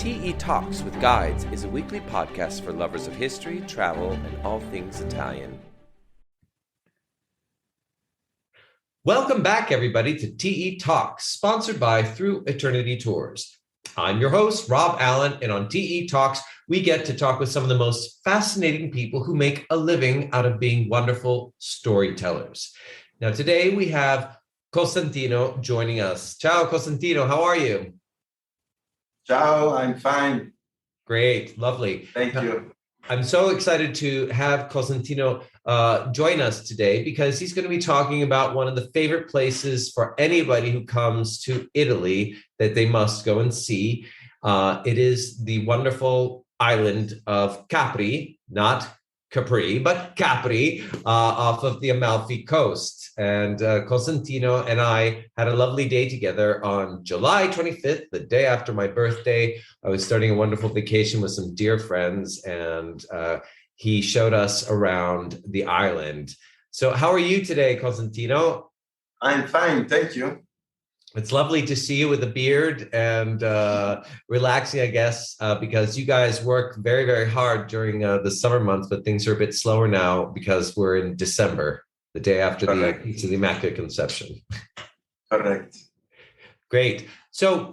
TE Talks with Guides is a weekly podcast for lovers of history, travel, and all things Italian. Welcome back, everybody, to TE Talks, sponsored by Through Eternity Tours. I'm your host, Rob Allen, and on TE Talks, we get to talk with some of the most fascinating people who make a living out of being wonderful storytellers. Now, today we have Constantino joining us. Ciao, Constantino. How are you? Ciao, I'm fine. Great, lovely. Thank you. I'm so excited to have Constantino join us today because he's going to be talking about one of the favorite places for anybody who comes to Italy that they must go and see. It is the wonderful island of Capri, not Capri, but Capri, off of the Amalfi coast. And Constantino and I had a lovely day together on July 25th, the day after my birthday. I was starting a wonderful vacation with some dear friends, and he showed us around the island. So how are you today, Constantino? I'm fine, thank you. It's lovely to see you with a beard and relaxing, I guess, because you guys work very, very hard during the summer months, but things are a bit slower now because we're in December, the day after the Feast of the Immaculate Conception. Correct. Great. So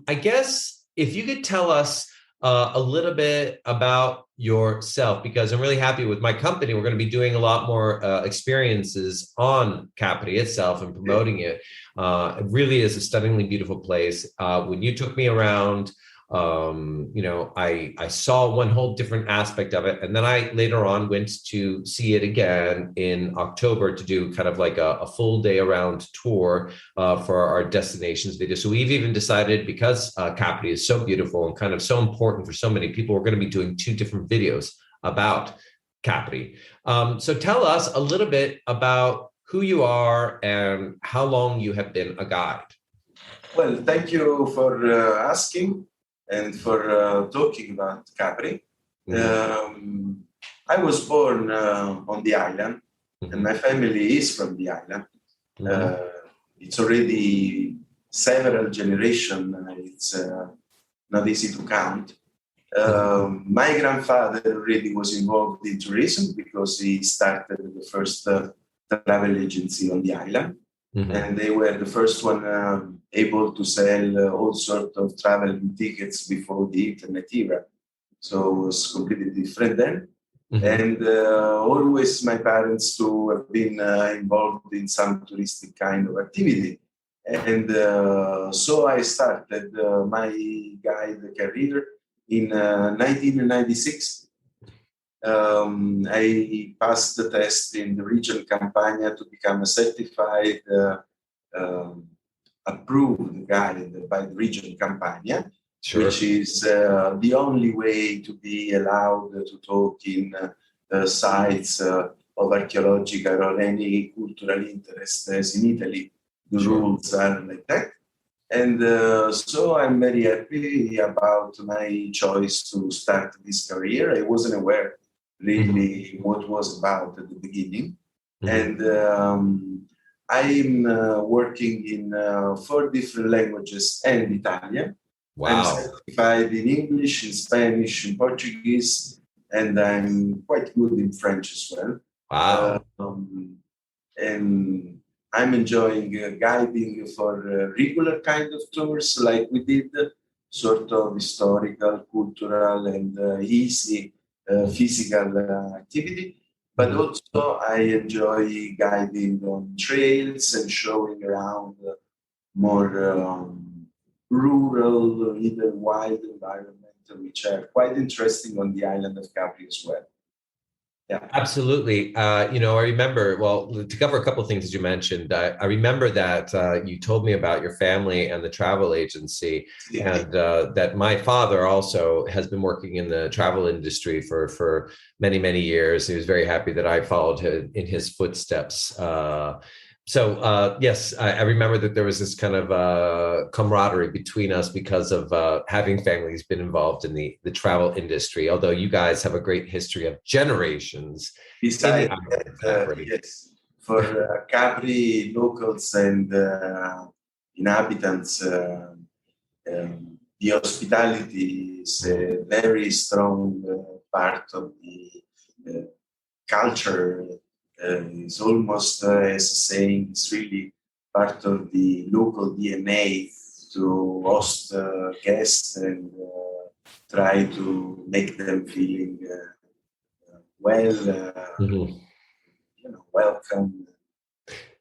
I guess if you could tell us a little bit about yourself, because I'm really happy with my company. We're going to be doing a lot more experiences on Capri itself and promoting it. It really is a stunningly beautiful place. When you took me around, I saw one whole different aspect of it. And then I later on went to see it again in October to do kind of like a full day around tour for our destinations video. So we've even decided, because Capri is so beautiful and kind of so important for so many people, we're going to be doing 2 different videos about Capri. So tell us a little bit about who you are and how long you have been a guide. Well, thank you for asking and for talking about Capri. Mm-hmm. I was born on the island, and my family is from the island. It's already several generations. It's not easy to count. My grandfather already was involved in tourism because he started the first travel agency on the island. And they were the first one able to sell all sorts of traveling tickets before the internet era. So it was completely different then. And always my parents too have been involved in some touristic kind of activity. And so I started my guide career in 1996. I passed the test in the region Campania to become a certified approved guide by the region Campania, which is the only way to be allowed to talk in sites of archaeological or any cultural interest, as in Italy. The rules are like that. And so I'm very happy about my choice to start this career. I wasn't aware really what was about at the beginning. And I'm working in 4 different languages and Italian. Wow. I'm certified in English, in Spanish, in Portuguese, and I'm quite good in French as well. Wow. And I'm enjoying guiding for regular kind of tours like we did, sort of historical, cultural, and easy physical activity. But also I enjoy guiding on trails and showing around more rural, even wild environment, which are quite interesting on the island of Capri as well. Yeah, absolutely. I remember, to cover a couple of things that you mentioned, I remember that you told me about your family and the travel agency, and that my father also has been working in the travel industry for many, many years. He was very happy that I followed in his footsteps. Yes, I remember that there was this kind of camaraderie between us because of having families been involved in the travel industry, although you guys have a great history of generations. Besides yes, for Capri locals and inhabitants, the hospitality is a very strong part of the culture. It's almost as saying it's really part of the local DNA to host guests and try to make them feeling well, welcome.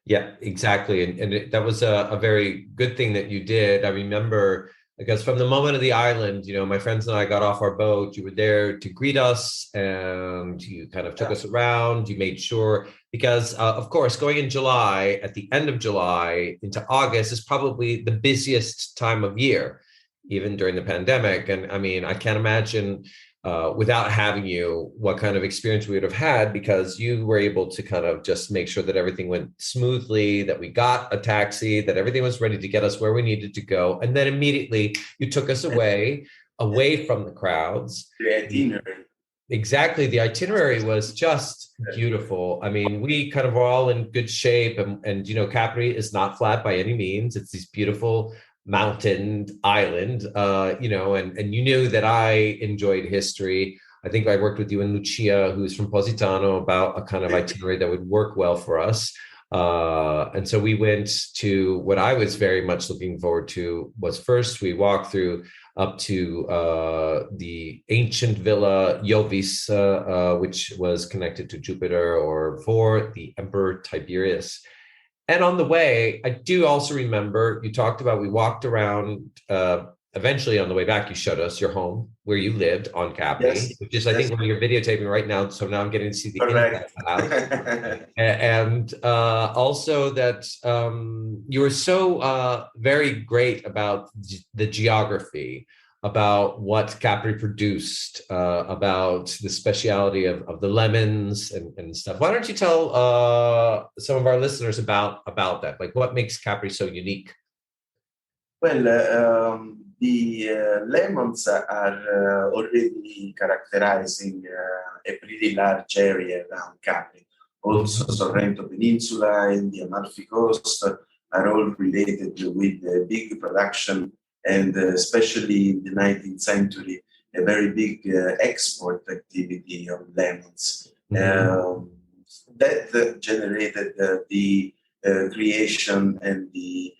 Yeah, exactly. And that was a very good thing that you did. I remember, because from the moment of the island, my friends and I got off our boat, you were there to greet us and you kind of took us around. You made sure, because of course, going in July, at the end of July into August is probably the busiest time of year, even during the pandemic. And I mean, I can't imagine without having you, what kind of experience we would have had, because you were able to kind of just make sure that everything went smoothly, that we got a taxi, that everything was ready to get us where we needed to go. And then immediately you took us away from the crowds. The itinerary. Exactly. The itinerary was just beautiful. I mean, we kind of were all in good shape, and Capri is not flat by any means. It's these beautiful mountain island, and you knew that I enjoyed history. I think I worked with you and Lucia, who's from Positano, about a kind of itinerary that would work well for us. And so we went to what I was very much looking forward to was, first we walked through up to the ancient Villa Jovis, which was connected to Jupiter, or for the Emperor Tiberius. And on the way, I do also remember you talked about, we walked around, eventually on the way back, you showed us your home where you lived on Capri, which is, I think, where you're videotaping right now. So now I'm getting to see the inside of the house. And also that you were so very great about the geography, about what Capri produced, about the speciality of the lemons and stuff. Why don't you tell some of our listeners about that? Like, what makes Capri so unique? Well, the lemons are already characterizing a pretty large area around Capri. Also, Sorrento Peninsula and the Amalfi Coast are all related with the big production, and especially in the 19th century, a very big export activity of lemons. That generated the creation and the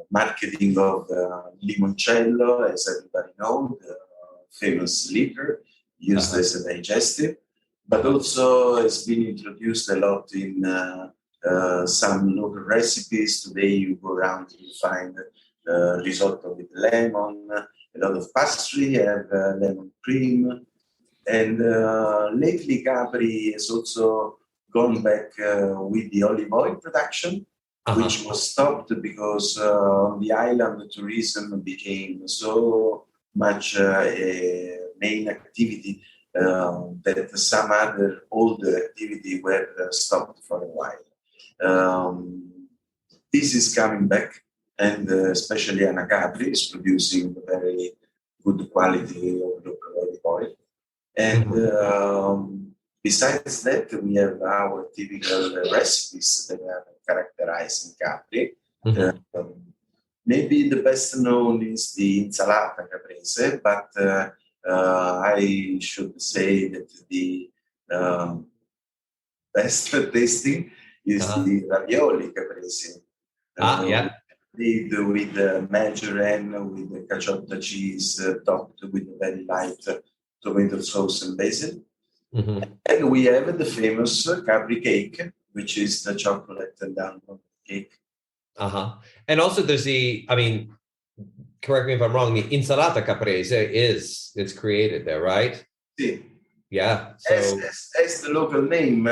marketing of limoncello, as everybody knows, the famous liquor used as a digestive, but also has been introduced a lot in some local recipes. Today you go around and you find risotto with lemon, a lot of pastry have lemon cream, and lately Capri has also gone back with the olive oil production, which was stopped because on the island tourism became so much a main activity that some other older activity were stopped for a while. This is coming back, and especially Anna Capri is producing very good quality of local olive oil. And besides that, we have our typical recipes that are characterizing Capri. Maybe the best known is the insalata caprese, but I should say that the best tasting is the ravioli caprese. Made with margarine, with the caciotta cheese, topped with a very light tomato sauce and basil. And we have the famous Capri cake, which is the chocolate and almond cake. And also there's correct me if I'm wrong, the insalata caprese it's created there, right? Sí. Yeah. So as the local name,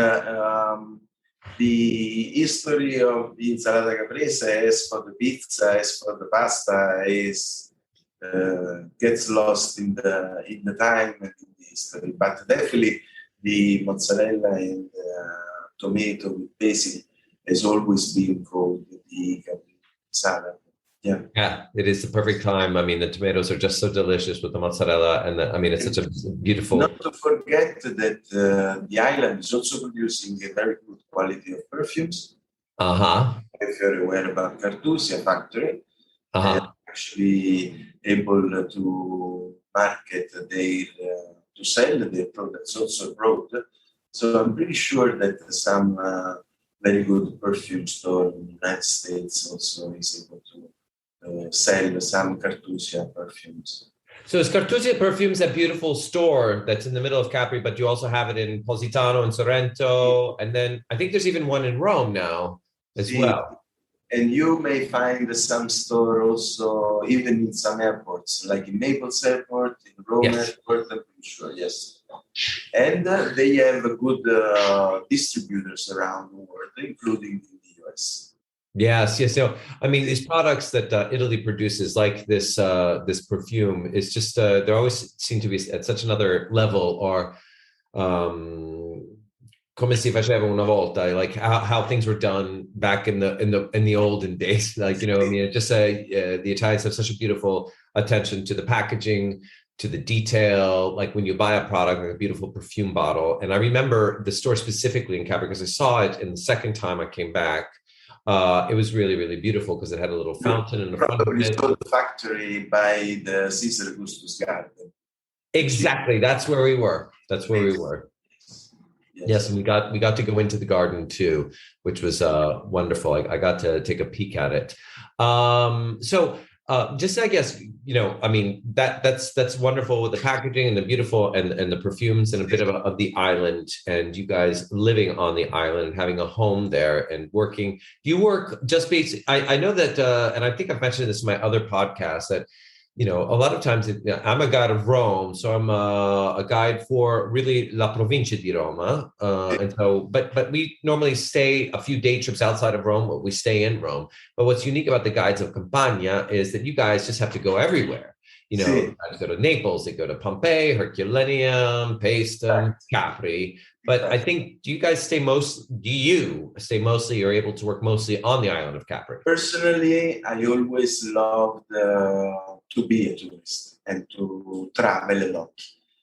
the history of the insalata caprese, as for the pizza, as for the pasta, is gets lost in the time and in the history. But definitely the mozzarella and tomato with basil has always been called the Capri salad. Yeah, it is the perfect time. I mean, the tomatoes are just so delicious with the mozzarella, and it's such a beautiful. Not to forget that the island is also producing a very good quality of perfumes. If you're aware about Cartusia factory, actually able to market to sell their products also abroad. So I'm pretty sure that some very good perfume store in the United States also is able to sell some Cartusia perfumes. So is Cartusia Perfumes a beautiful store that's in the middle of Capri, but you also have it in Positano and Sorrento, and then I think there's even one in Rome now as well. And you may find some store also even in some airports, like in Naples Airport, in Rome Airport, I'm pretty sure, yes. And they have good distributors around the world, including in the US. Yes. So, I mean, these products that Italy produces, like this perfume, is just they always seem to be at such another level, or come si faceva una volta, like how things were done back in the olden days. Like, I mean, just the Italians have such a beautiful attention to the packaging, to the detail. Like when you buy a product, like a beautiful perfume bottle. And I remember the store specifically in Capri because I saw it in the second time I came back. It was really, really beautiful because it had a little fountain in the front of it. The factory by the Caesar Augustus Garden. Exactly. That's where we were. Yes, and we got to go into the garden too, which was wonderful. I got to take a peek at it. Just I guess I mean that's wonderful with the packaging and the beautiful and the perfumes and a bit of the island, and you guys living on the island and having a home there and working. You work just basically. I know that, and I think I've mentioned this in my other podcast that. A lot of times I'm a guide of Rome, so I'm a guide for really La Provincia di Roma, and so. But we normally stay a few day trips outside of Rome, but we stay in Rome. But what's unique about the guides of Campania is that you guys just have to go everywhere. You guys go to Naples, they go to Pompeii, Herculaneum, Paestum, Capri. But I think do you stay mostly or able to work mostly on the island of Capri? Personally, I always loved to be a tourist and to travel a lot.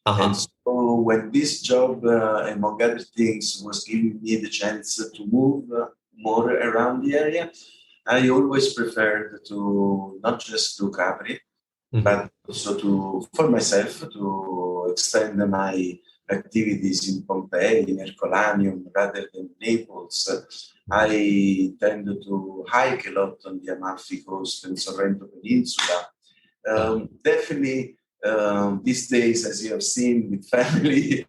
And so when this job, among other things, was giving me the chance to move more around the area, I always preferred to not just do Capri, but also for myself to extend my activities in Pompeii, in Herculaneum, rather than Naples. I tend to hike a lot on the Amalfi Coast and Sorrento Peninsula. Definitely, these days, as you have seen with family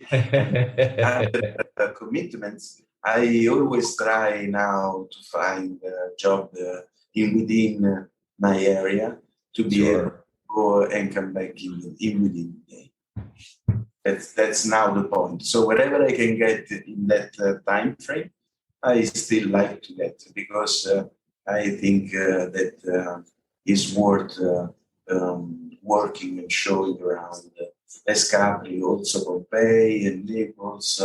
commitments, I always try now to find a job within my area to be able to go and come back in within the day. That's now the point. So whatever I can get in that time frame, I still like to get because I think that is worth working and showing around Capri, also Pompeii and Naples.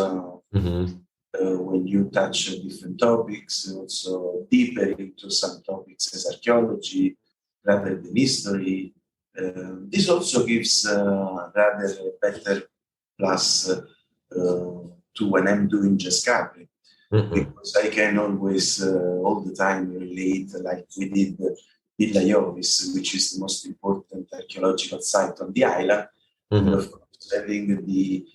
When you touch different topics, also deeper into some topics as archaeology rather than history. This also gives rather better plus to when I'm doing just Capri. Because I can always all the time relate, like we did Villa Jovis, which is the most important archaeological site on the island. And of course, having the,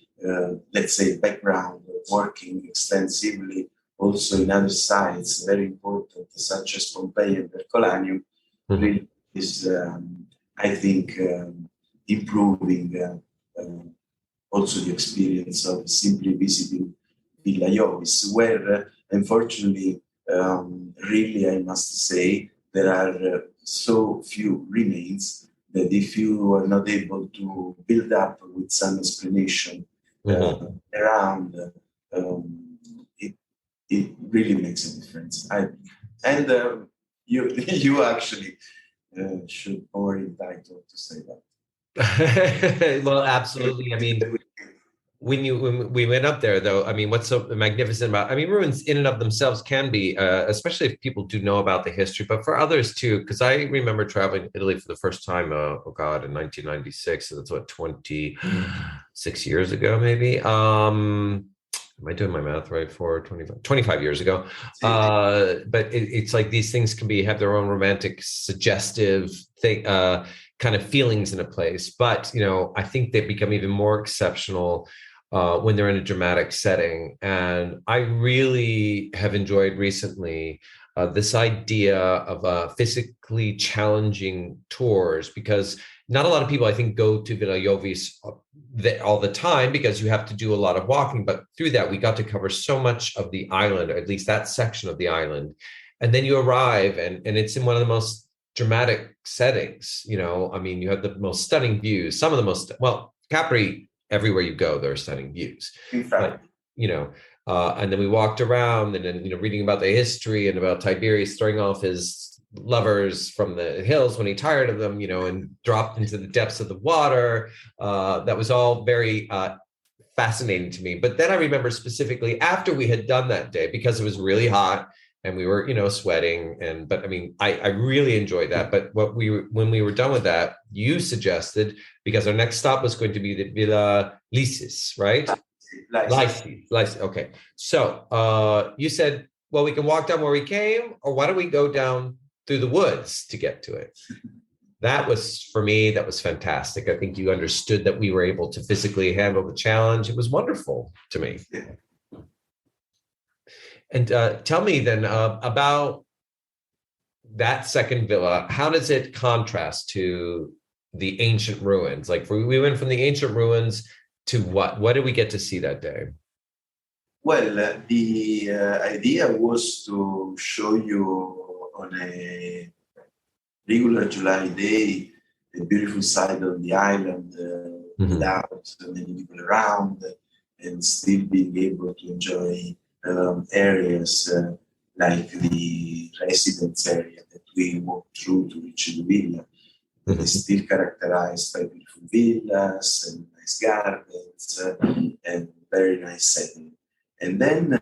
let's say, background of working extensively also in other sites, very important, such as Pompeii and Herculaneum, really is, I think, improving also the experience of simply visiting Villa Jovis, where unfortunately, really, I must say, there are so few remains that if you are not able to build up with some explanation around, it really makes a difference. You actually should more entitled to say that. Well, absolutely. I mean, when we went up there, though, I mean, what's so magnificent about, I mean, ruins in and of themselves can be, especially if people do know about the history, but for others too, because I remember traveling to Italy for the first time, in 1996, so that's what, 26 years ago, maybe. Am I doing my math right? 25 years ago. See, But it's like these things can have their own romantic, suggestive thing, kind of feelings in a place. But, I think they become even more exceptional when they're in a dramatic setting. And I really have enjoyed recently this idea of physically challenging tours, because not a lot of people, I think, go to Villa Jovis all the time because you have to do a lot of walking. But through that, we got to cover so much of the island, or at least that section of the island. And then you arrive, and it's in one of the most dramatic settings. I mean, you have the most stunning views, some of the most, well, Capri, everywhere you go, there are stunning views. in fact, But, and then we walked around, and then, reading about the history and about Tiberius throwing off his lovers from the hills when he tired of them, and dropped into the depths of the water. That was all very fascinating to me. But then I remember specifically after we had done that day, because it was really hot and we were, sweating. But I mean, I really enjoyed that. But when we were done with that, you suggested, because our next stop was going to be the Villa Lysis, right? Lysis. Okay. So you said, well, we can walk down where we came, or why don't we go down through the woods to get to it? That was, for me, that was fantastic. I think you understood that we were able to physically handle the challenge. It was wonderful to me. And tell me then about that second villa. How does it contrast to the ancient ruins? Like, we went from the ancient ruins to what? What did we get to see that day? Well, the idea was to show you on a regular July day the beautiful side of the island without many people around, and still being able to enjoy areas like the residence area that we walked through to reach the villa. It is still characterized by beautiful villas and nice gardens and very nice setting. And then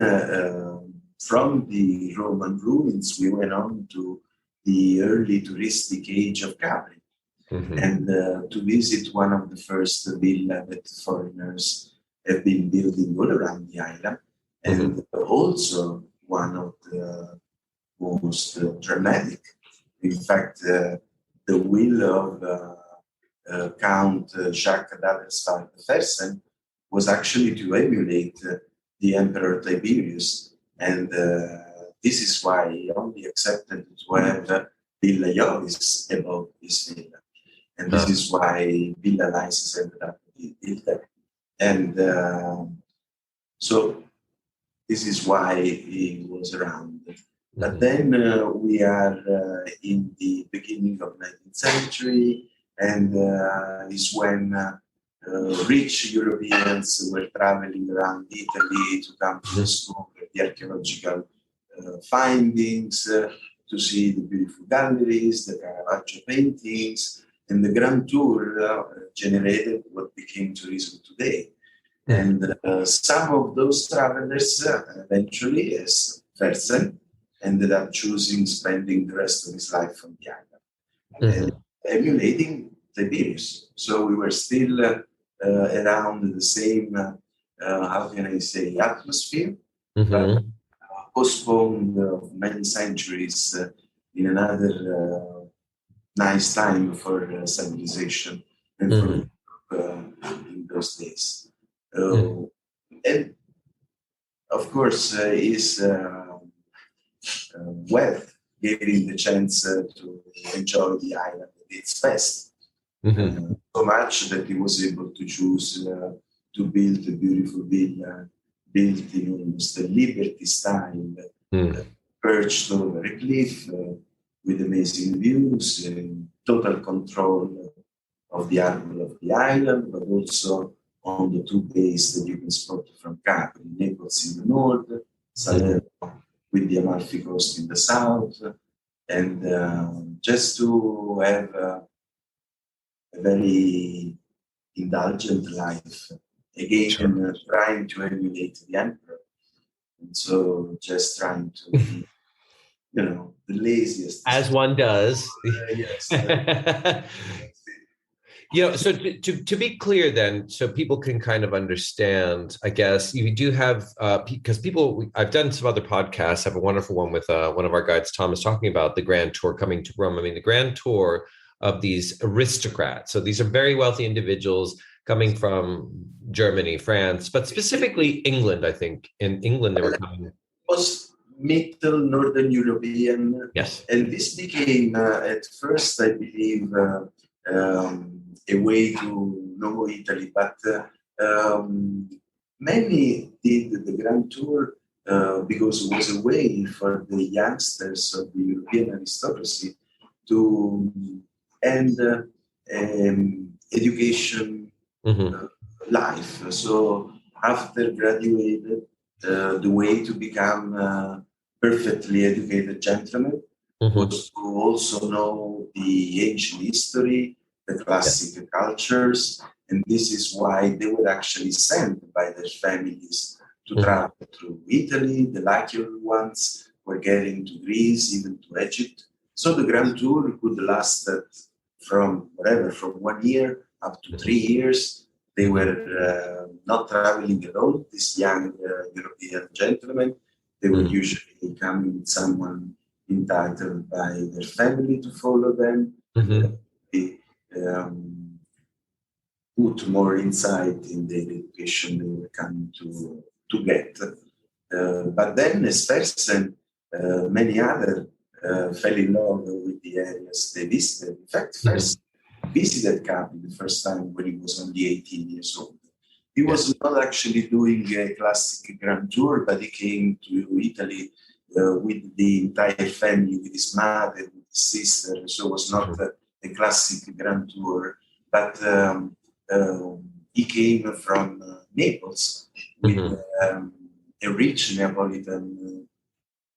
from the Roman ruins, we went on to the early touristic age of Capri, and to visit one of the first villas that foreigners have been building all around the island, and also one of the most dramatic. In fact, the will of Count Jacques d'Aversfeld was actually to emulate the Emperor Tiberius, and this is why he only accepted to have Villa Jovis above his villa, and this is why Villa Lysis ended up built there. And so this is why he was around. But then we are in the beginning of 19th century, and is when rich Europeans were traveling around Italy to come to discover the archaeological findings, to see the beautiful galleries, the Caravaggio paintings, and the Grand Tour generated what became tourism today. And some of those travelers eventually, as Fersen, ended up choosing spending the rest of his life on the island, and emulating Tiberius. So we were still around the same, how can I say, atmosphere, but postponed many centuries in another nice time for civilization and for in those days. And of course, his wealth gave him the chance to enjoy the island at its best. So much that he was able to choose to build a beautiful villa built in almost a Liberty style, perched over a cliff with amazing views and total control of the harbor of the island, but also on the two bays that you can spot from Capri, Naples in the north, Salerno with the Amalfi Coast in the south, and just to have a very indulgent life. Again, trying to emulate the emperor, and so just trying to be, the laziest. As one does. Yes. So to be clear then, so people can kind of understand, I guess you do have, because I've done some other podcasts, I have a wonderful one with one of our guides, Thomas, talking about the Grand Tour coming to Rome. I mean, the Grand Tour of these aristocrats. So these are very wealthy individuals coming from Germany, France, but specifically England, I think. In England, they were coming. Was Middle Northern European. Yes. And this became, at first, I believe, a way to know Italy, but many did the Grand Tour because it was a way for the youngsters of the European aristocracy to end education life. So after graduated, the way to become perfectly educated gentleman was to also know the ancient history, the classic cultures, and this is why they were actually sent by their families to travel through Italy. The luckier ones were getting to Greece, even to Egypt. So the Grand Tour could last from 1 year up to 3 years. They were not traveling alone, these young European gentlemen. They were usually coming with someone entitled by their family to follow them. They put more insight in the education they were coming to get. But then, as Fersen, many other fell in love with the areas they visited. In fact, first visited Capri the first time when he was only 18 years old. He was not actually doing a classic Grand Tour, but he came to Italy with the entire family, with his mother, with his sister. So it was not a classic Grand Tour, but he came from Naples with a rich Neapolitan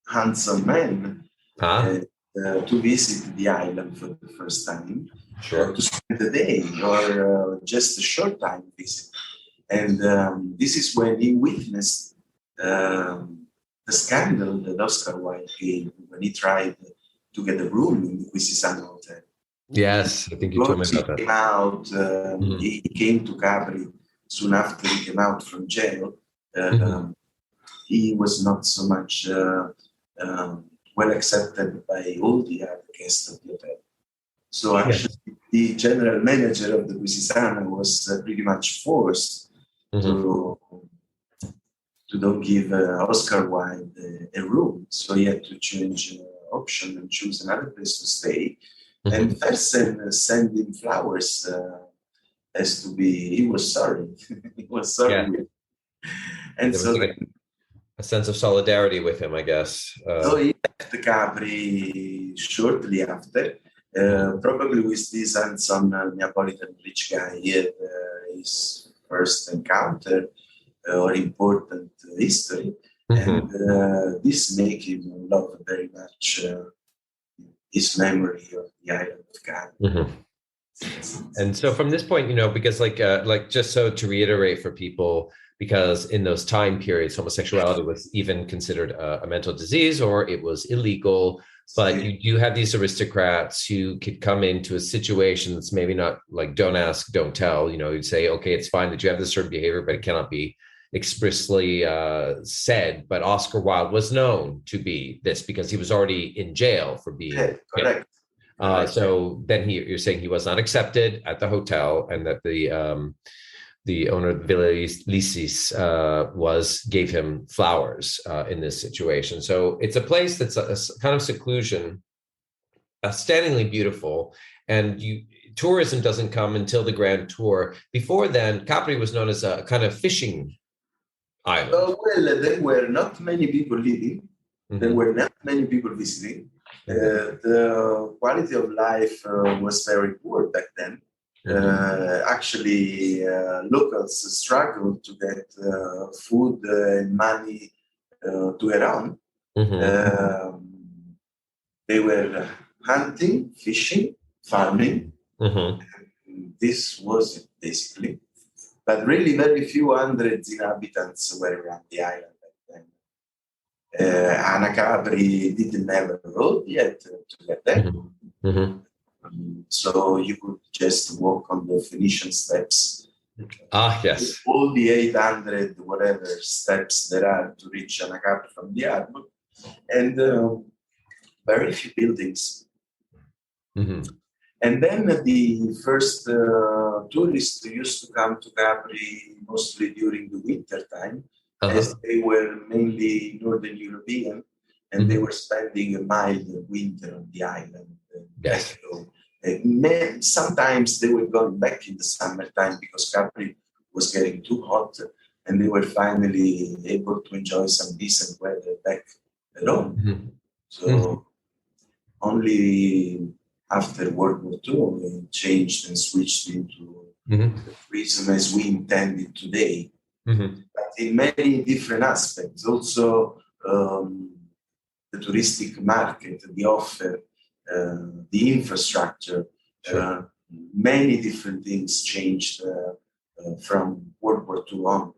handsome man to visit the island for the first time, to spend a day or just a short time visit. And this is when he witnessed the scandal that Oscar Wilde gave when he tried to get a room in the Quisisano Hotel. Yes, I think you told me about that. He came to Capri soon after he came out from jail. He was not so much well accepted by all the other guests of the hotel. So actually, the general manager of the Quisisano was pretty much forced to don't give Oscar Wilde a room. So he had to change option and choose another place to stay. And Fersen sent him flowers as to be, he was sorry. He was sorry. And there was a sense of solidarity with him, I guess. So he left Capri shortly after, probably with this handsome Neapolitan rich guy. He had his first encounter or important history. And this made him love very much his memory of the island of Capri. And so from this point, because like just so to reiterate for people, because in those time periods, homosexuality was even considered a mental disease or it was illegal. But you do have these aristocrats who could come into a situation that's maybe not like don't ask, don't tell. You'd say, okay, it's fine that you have this certain behavior, but it cannot be expressly said. But Oscar Wilde was known to be this because he was already in jail for being correct. So then you're saying he was not accepted at the hotel, and that the owner of Villa Lysis gave him flowers in this situation. So it's a place that's a kind of seclusion, outstandingly beautiful, and tourism doesn't come until the Grand Tour. Before then, Capri was known as a kind of fishing island. Well, there were not many people living. There were not many people visiting. The quality of life was very poor back then. Actually, locals struggled to get food and money to around. They were hunting, fishing, farming. This was it, basically. But really, very few hundreds inhabitants were around the island back then. Capri didn't have a road yet to get there. So you could just walk on the Phoenician steps. Yes. All the 800 whatever steps there are to reach Anacapri from the harbor, and very few buildings. Mm-hmm. And then the first tourists used to come to Capri mostly during the winter time, as they were mainly Northern European, and they were spending a mild winter on the island. Yes. Sometimes they were going back in the summertime because Capri was getting too hot, and they were finally able to enjoy some decent weather back at home. Mm-hmm. So only after World War II, we changed and switched into the tourism as we intended today. Mm-hmm. But in many different aspects, also the touristic market, the offer, the infrastructure, many different things changed from World War II on.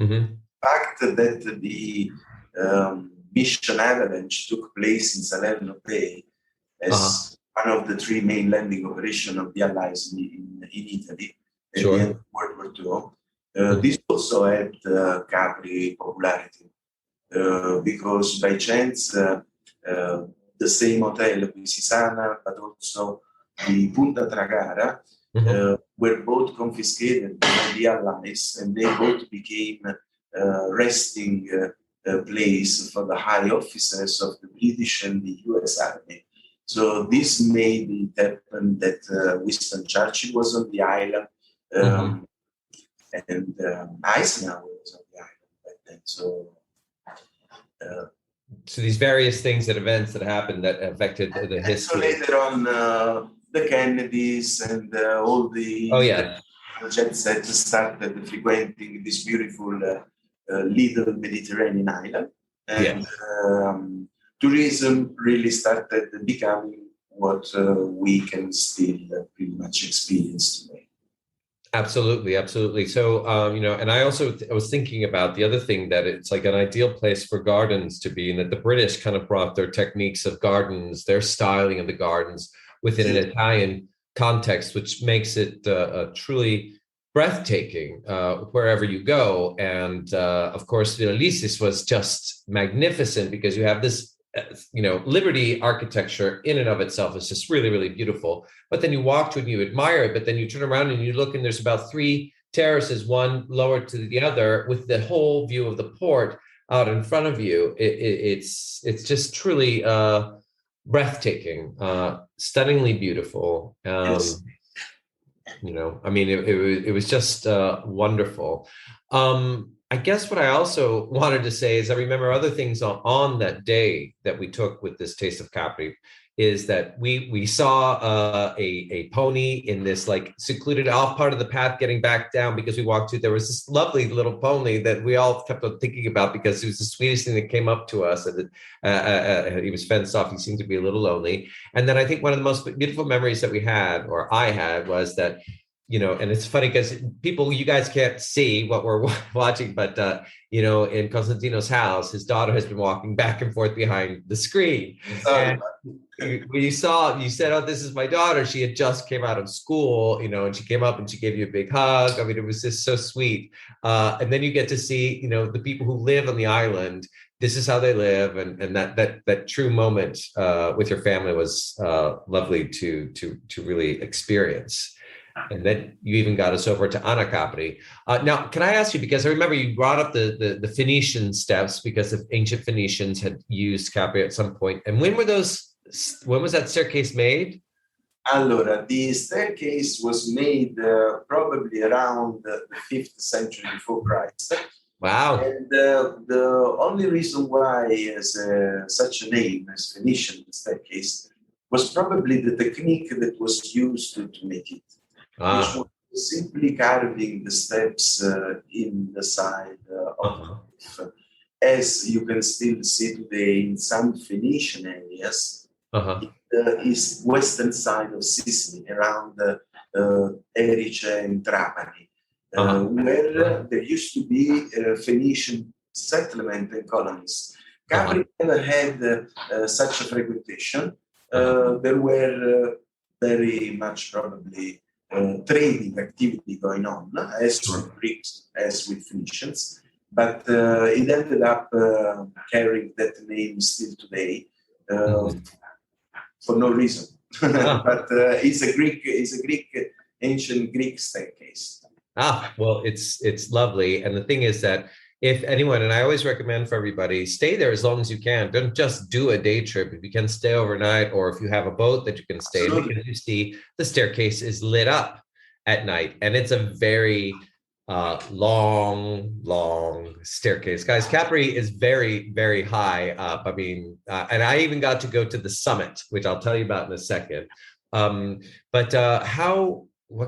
Mm-hmm. The fact that the Mission Avalanche took place in Salerno Bay as one of the three main landing operations of the Allies in Italy at the end of World War II. This also had Capri popularity because by chance the same hotel, Visisana, but also the Punta Tragara, were both confiscated by the Allies, and they both became resting place for the high officers of the British and the US Army. So this made it happen that Winston Churchill was on the island, and Eisenhower was on the island back then. So these various things and events that happened that affected the history. So later on, the Kennedys and all the jet set started frequenting this beautiful little Mediterranean island, and tourism really started becoming what we can still pretty much experience today. Absolutely, absolutely. So, and I was thinking about the other thing, that it's like an ideal place for gardens to be, and that the British kind of brought their techniques of gardens, their styling of the gardens within an Italian context, which makes it truly breathtaking wherever you go. And of course, Lysis was just magnificent because you have this Liberty architecture in and of itself is just really, really beautiful. But then you walk to it and you admire it, but then you turn around and you look, and there's about 3 terraces, one lower to the other, with the whole view of the port out in front of you. It's just truly breathtaking, stunningly beautiful. Yes. It was just wonderful. I guess what I also wanted to say is I remember other things on that day that we took with this Taste of Capri, is that we saw a pony in this like secluded off part of the path getting back down, because we walked to, there was this lovely little pony that we all kept on thinking about because it was the sweetest thing that came up to us, and he was fenced off. He seemed to be a little lonely. And then I think one of the most beautiful memories that we had, or I had, was that, and it's funny because you guys can't see what we're watching, but, in Constantino's house, his daughter has been walking back and forth behind the screen. And when you said, "Oh, this is my daughter," she had just came out of school, and she came up and she gave you a big hug. I mean, it was just so sweet. And then you get to see, the people who live on the island. This is how they live. And that true moment with your family was lovely to really experience. And then you even got us over to Anacapri. Now, can I ask you, because I remember you brought up the Phoenician steps, because the ancient Phoenicians had used Capri at some point. And when was that staircase made? Allora, the staircase was made probably around the 5th century before Christ. Wow. And the only reason why is such a name as Phoenician staircase was probably the technique that was used to make it. Which was simply carving the steps in the side of the cliff. As you can still see today in some Phoenician areas, in the western side of Sicily, around Erice and Trapani, where there used to be Phoenician settlement and colonies. Capri never had such a frequentation. There were very much probably trading activity going on, as with Greeks, as with Phoenicians. But it ended up carrying that name still today for no reason. But it's a Greek, ancient Greek staircase. Well, it's lovely. And the thing is that if anyone, and I always recommend for everybody, stay there as long as you can. Don't just do a day trip. If you can stay overnight, or if you have a boat that you can stay in, because you see the staircase is lit up at night. And it's a very long staircase. Guys, Capri is very, very high up. I mean, and I even got to go to the summit, which I'll tell you about in a second. What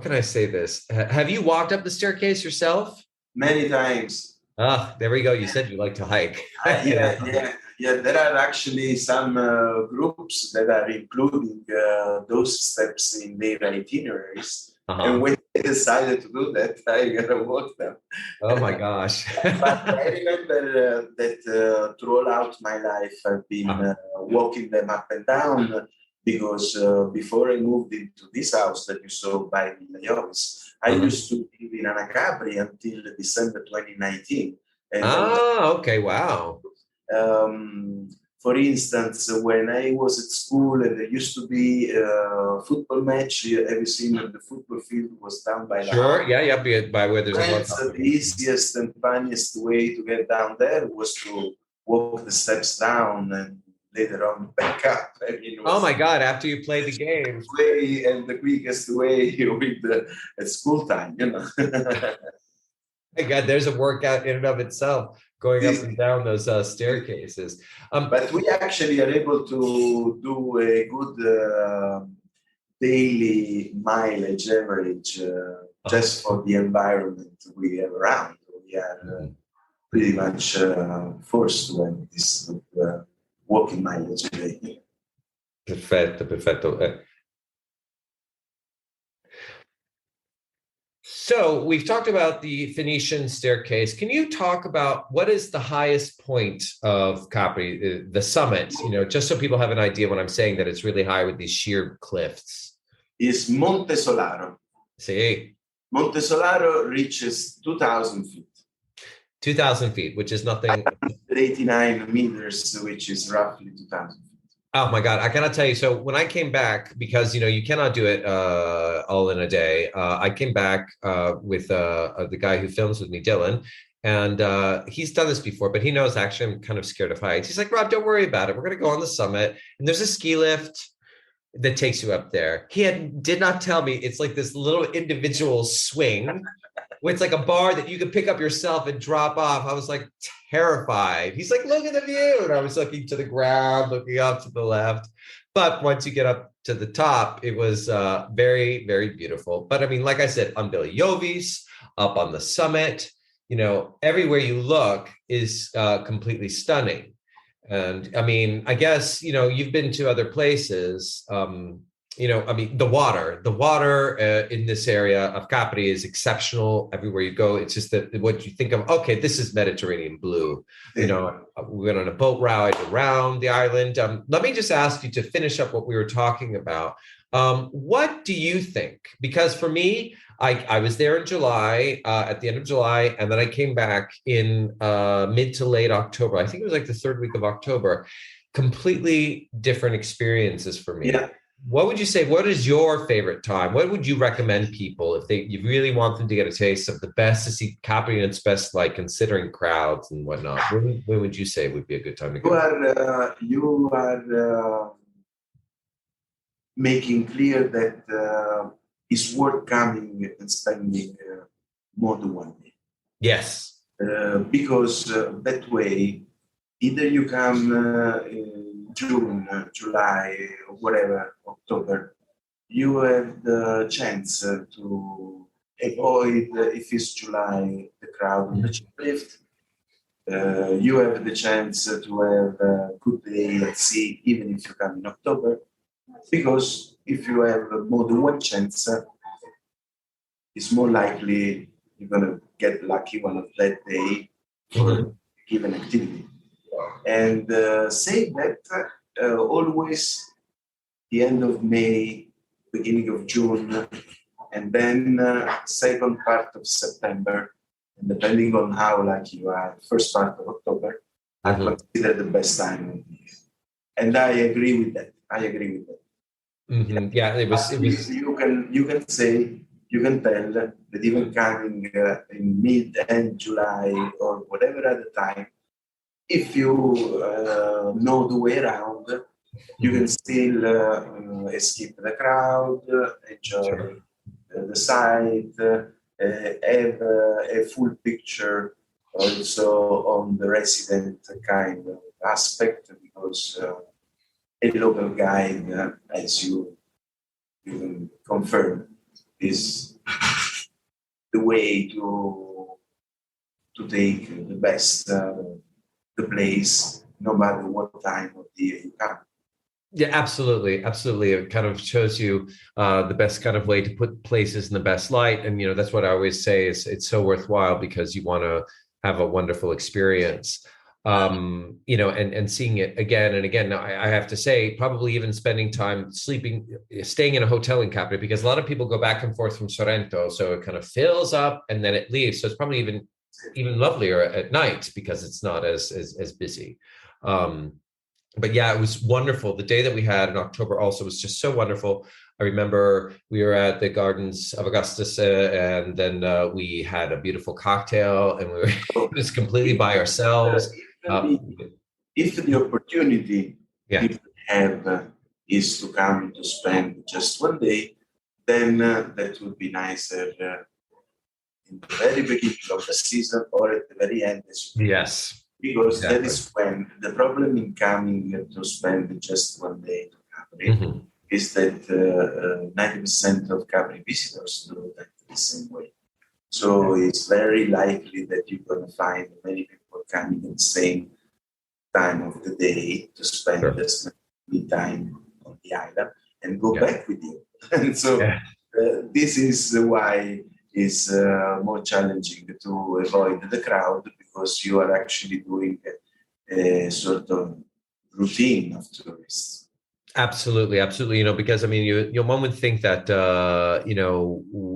can I say this? Have you walked up the staircase yourself? Many times. There we go. You said you like to hike. Yeah. There are actually some groups that are including those steps in their itineraries. And when they decided to do that, I gotta walk them. Oh my gosh. But I remember that throughout my life, I've been walking them up and down, because before I moved into this house that you saw by Villa Jovis, I used to live in Capri until December 2019. And okay, wow. For instance, when I was at school and there used to be a football match, have you seen the football field was down by the Sure, yeah, by where there's the easiest and funniest way to get down there was to walk the steps down and later on back up. I mean, oh my God, after you played the game. Way and the quickest way at school time, you know. Hey God, there's a workout in and of itself, going up and down those staircases. But we actually are able to do a good daily mileage average just for the environment we have around. We are pretty much forced to have this walking mileage a day. Perfetto. So we've talked about the Phoenician staircase. Can you talk about what is the highest point of Capri, the summit, just so people have an idea when I'm saying that it's really high with these sheer cliffs? Is Monte Solaro. See? Monte Solaro reaches 2,000 feet. 2,000 feet, which is nothing. 89 meters, which is roughly 2,000 feet. Oh my God, I cannot tell you. So when I came back, because you cannot do it all in a day, I came back with the guy who films with me, Dylan, and he's done this before, but he knows actually I'm kind of scared of heights. He's like, Rob, don't worry about it. We're going to go on the summit, and there's a ski lift that takes you up there. He did not tell me it's like this little individual swing. It's like a bar that you can pick up yourself and drop off. I was like terrified. He's like, look at the view. And I was looking to the ground, looking up to the left. But once you get up to the top, it was very, very beautiful. But I mean, like I said, on Villa Jovis, up on the summit, everywhere you look is completely stunning. And I mean, I guess, you've been to other places. The water in this area of Capri is exceptional everywhere you go. It's just that what you think of, okay, this is Mediterranean blue. We went on a boat ride around the island. Let me just ask you to finish up what we were talking about. What do you think? Because for me, I was there in July, at the end of July, and then I came back in mid to late October. I think it was like the third week of October. Completely different experiences for me. Yeah. What would you say? What is your favorite time? What would you recommend people if you really want them to get a taste of the best to see Capri in its best light, considering crowds and whatnot? When would you say would be a good time to go? You are making clear that it's worth coming and spending more than 1 day. Yes. Because that way, either you come June, July, whatever, October, you have the chance to avoid, if it's July, the crowd on the cheap lift. You have the chance to have a good day at sea, even if you come in October, because if you have more than one chance, it's more likely you're going to get lucky one of that day for a given activity. And say that always the end of May beginning of June, and then second part of September, and depending on how lucky you are, first part of October, I consider the best time of the year. And I agree with that. Mm-hmm. Yeah, it was. You can tell that even coming in mid-end July or whatever other time, if you know the way around, you can still escape the crowd, enjoy the sight, have a full picture also on the resident kind of aspect, because a local guide, as you can confirm, is the way to take the best the place, no matter what time of the year you come. Yeah, absolutely. Absolutely. It kind of shows you the best kind of way to put places in the best light. And, that's what I always say is it's so worthwhile because you want to have a wonderful experience, and seeing it again and again. Now, I have to say, probably even spending time staying in a hotel in Capri, because a lot of people go back and forth from Sorrento. So it kind of fills up and then it leaves. So it's probably even lovelier at night because it's not as busy. But yeah, it was wonderful. The day that we had in October also was just so wonderful. I remember we were at the Gardens of Augustus, and then we had a beautiful cocktail, and we were just completely by ourselves. If the opportunity people have is to come to spend just one day, then that would be nicer in the very beginning of the season or at the very end. Yes. Because that is when the problem in coming to spend just one day to Capri is that 90% of Capri visitors do that the same way. So it's very likely that you're going to find many people coming at the same time of the day to spend this time on the island and go back with you. And so this is why it's more challenging to avoid the crowd, because you are actually doing a sort of routine of tourists. Absolutely. Because one would think that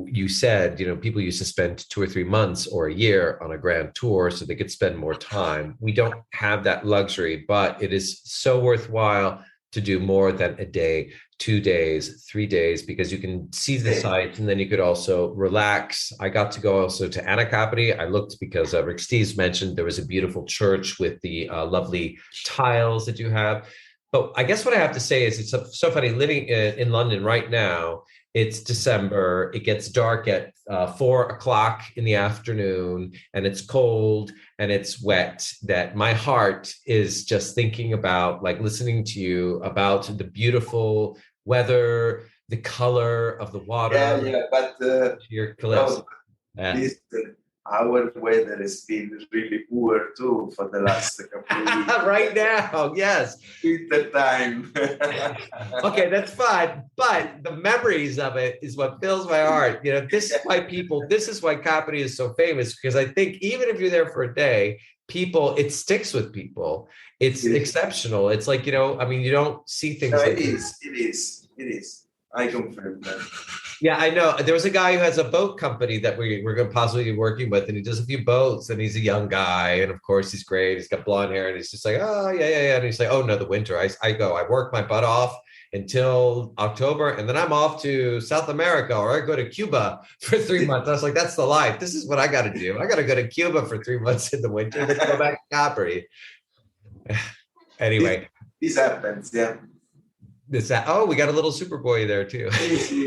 you said people used to spend 2 or 3 months or a year on a grand tour so they could spend more time. We don't have that luxury, but it is so worthwhile to do more than a day, 2 days, 3 days, because you can see the sights and then you could also relax. I got to go also to Anna Capri. I looked because Rick Steves mentioned there was a beautiful church with the lovely tiles that you have. But I guess what I have to say is it's so funny living in London right now. It's December. It gets dark at 4:00 in the afternoon, and it's cold and it's wet. That my heart is just thinking about, like, listening to you about the beautiful weather, the color of the water. But your cliffs. Listen, our weather has been really poor too for the last couple of weeks. Right now, yes. Winter time. Okay, that's fine. But the memories of it is what fills my heart. This is why Capri is so famous, because I think even if you're there for a day, it sticks with people. It's exceptional. It's like, you don't see things like this. It is. I confirm that. Yeah, I know. There was a guy who has a boat company that we're going to possibly be working with, and he does a few boats, and he's a young guy, and of course he's great. He's got blonde hair, and he's just like, oh yeah, and he's like, oh no, the winter. I work my butt off until October, and then I'm off to South America, or I go to Cuba for 3 months. I was like, that's the life. This is what I got to do. I got to go to Cuba for 3 months in the winter, and then go back to Capri. Anyway, this happens, yeah. We got a little Superboy there too.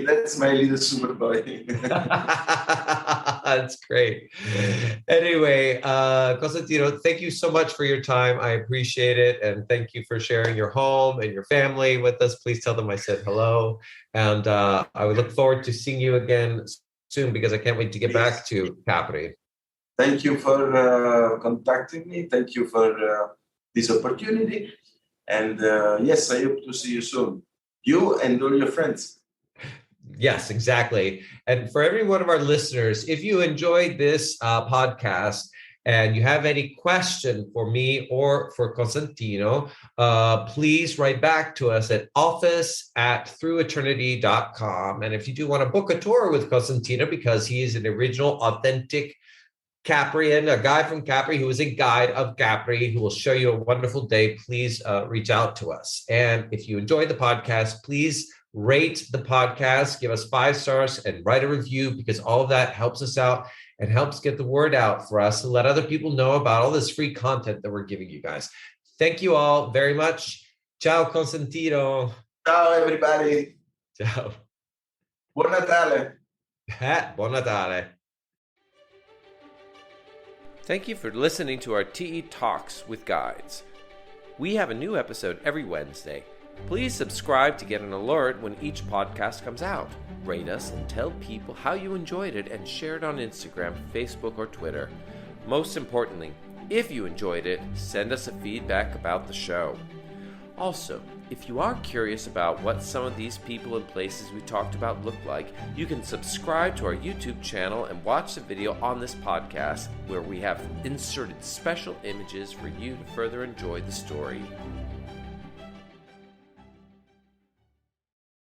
That's my little Superboy. That's great. Anyway, Constantino, thank you so much for your time. I appreciate it. And thank you for sharing your home and your family with us. Please tell them I said hello. And I would look forward to seeing you again soon, because I can't wait to get back to Capri. Thank you for contacting me. Thank you for this opportunity. And yes, I hope to see you soon. You and all your friends. Yes, exactly. And for every one of our listeners, if you enjoyed this podcast, and you have any question for me or for Constantino, please write back to us at office@througheternity.com. And if you do want to book a tour with Constantino, because he is an original, authentic Caprian, a guy from Capri who is a guide of Capri who will show you a wonderful day, please reach out to us. And if you enjoyed the podcast, please rate the podcast, give us 5 stars, and write a review, because all of that helps us out and helps get the word out for us to let other people know about all this free content that we're giving you guys. Thank you all very much. Ciao, Constantino. Ciao, everybody. Ciao. Buon Natale. Buon Natale. Thank you for listening to our TE Talks with Guides. We have a new episode every Wednesday. Please subscribe to get an alert when each podcast comes out. Rate us and tell people how you enjoyed it, and share it on Instagram, Facebook, or Twitter. Most importantly, if you enjoyed it, send us a feedback about the show. Also, if you are curious about what some of these people and places we talked about look like, you can subscribe to our YouTube channel and watch the video on this podcast, where we have inserted special images for you to further enjoy the story.